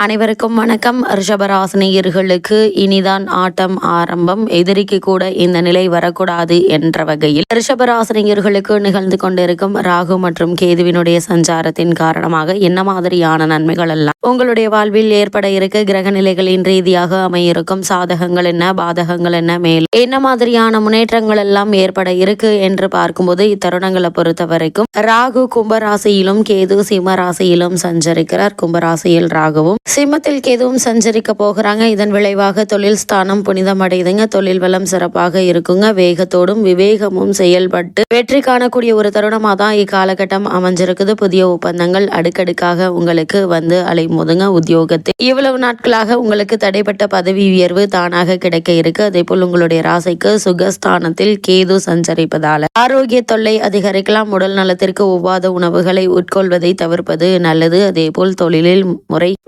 அனைவருக்கும் வணக்கம். ரிஷபராசினியர்களுக்கு இனிதான் ஆட்டம் ஆரம்பம். எதிரிக்கு கூட இந்த நிலை வரக்கூடாது என்ற வகையில் ரிஷபராசினியர்களுக்கு நிகழ்ந்து கொண்டிருக்கும் ராகு மற்றும் கேதுவினுடைய சஞ்சாரத்தின் காரணமாக என்ன மாதிரியான நன்மைகள் எல்லாம் உங்களுடைய வாழ்வில் ஏற்பட இருக்க, கிரக நிலைகளின் ரீதியாக அமையிருக்கும் சாதகங்கள் என்ன, பாதகங்கள் என்ன, மேல் என்ன மாதிரியான முன்னேற்றங்கள் எல்லாம் ஏற்பட இருக்கு என்று பார்க்கும்போது, இத்தருணங்களை பொறுத்த வரைக்கும் ராகு கும்பராசியிலும் கேது சிம்ம ராசியிலும் சஞ்சரிக்கிறார். கும்பராசியில் ராகுவும் சிம்மத்தில் கேதுவும் சஞ்சரிக்க போகிறாங்க. இதன் விளைவாக தொழில் ஸ்தானம் புனிதம் அடையுதுங்க. தொழில் வளம் சிறப்பாக இருக்குங்க. வேகத்தோடும் விவேகமும் செயல்பட்டு வெற்றி காணக்கூடிய ஒரு தருணமாக தான் இக்காலகட்டம் அமைஞ்சிருக்குது. புதிய ஒப்பந்தங்கள் அடுக்கடுக்காக உங்களுக்கு வந்து அலைமோதுங்க. உத்தியோகத்தில் இவ்வளவு நாட்களாக உங்களுக்கு தடைப்பட்ட பதவி உயர்வு தானாக கிடைக்க இருக்கு. அதே போல் உங்களுடைய ராசிக்கு சுகஸ்தானத்தில் கேது சஞ்சரிப்பதால ஆரோக்கிய தொல்லை அதிகரிக்கலாம். உடல் நலத்திற்கு ஒவ்வாத உணவுகளை உட்கொள்வதை தவிர்ப்பது நல்லது. அதே போல் தொழிலில்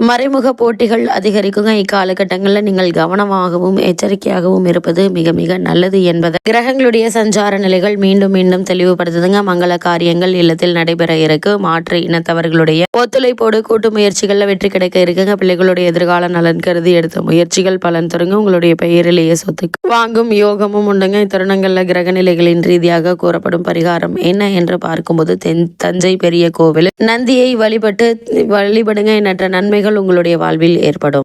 மறைமுக போட்டிகள் அதிகரிக்குங்க. இக்காலகட்டங்களில் நீங்கள் கவனமாகவும் எச்சரிக்கையாகவும் இருப்பது மிக மிக நல்லது என்பதை கிரகங்களுடைய சஞ்சார நிலைகள் மீண்டும் மீண்டும் தெளிவுபடுத்துதுங்க. மங்கள காரியங்கள் இல்லத்தில் நடைபெற இருக்கு. மாற்று இனத்தவர்களுடைய ஒத்துழைப்போடு கூட்டு முயற்சிகள்ல வெற்றி கிடைக்க இருக்குங்க. பிள்ளைகளுடைய எதிர்கால நலன் கருதி எடுத்த முயற்சிகள் பலன் தருங்க. உங்களுடைய பெயரிலேயே சொத்துக்கு வாங்கும் யோகமும் உண்டுங்க. இத்தருணங்கள்ல கிரக நிலைகளின் ரீதியாக கூறப்படும் பரிகாரம் என்ன என்று பார்க்கும்போது, தஞ்சை பெரிய கோவில் நந்தியை வழிபடுங்க. எண்ணற்ற நன்மைகள் உங்களுடைய வாழ்வில் ஏற்படும்.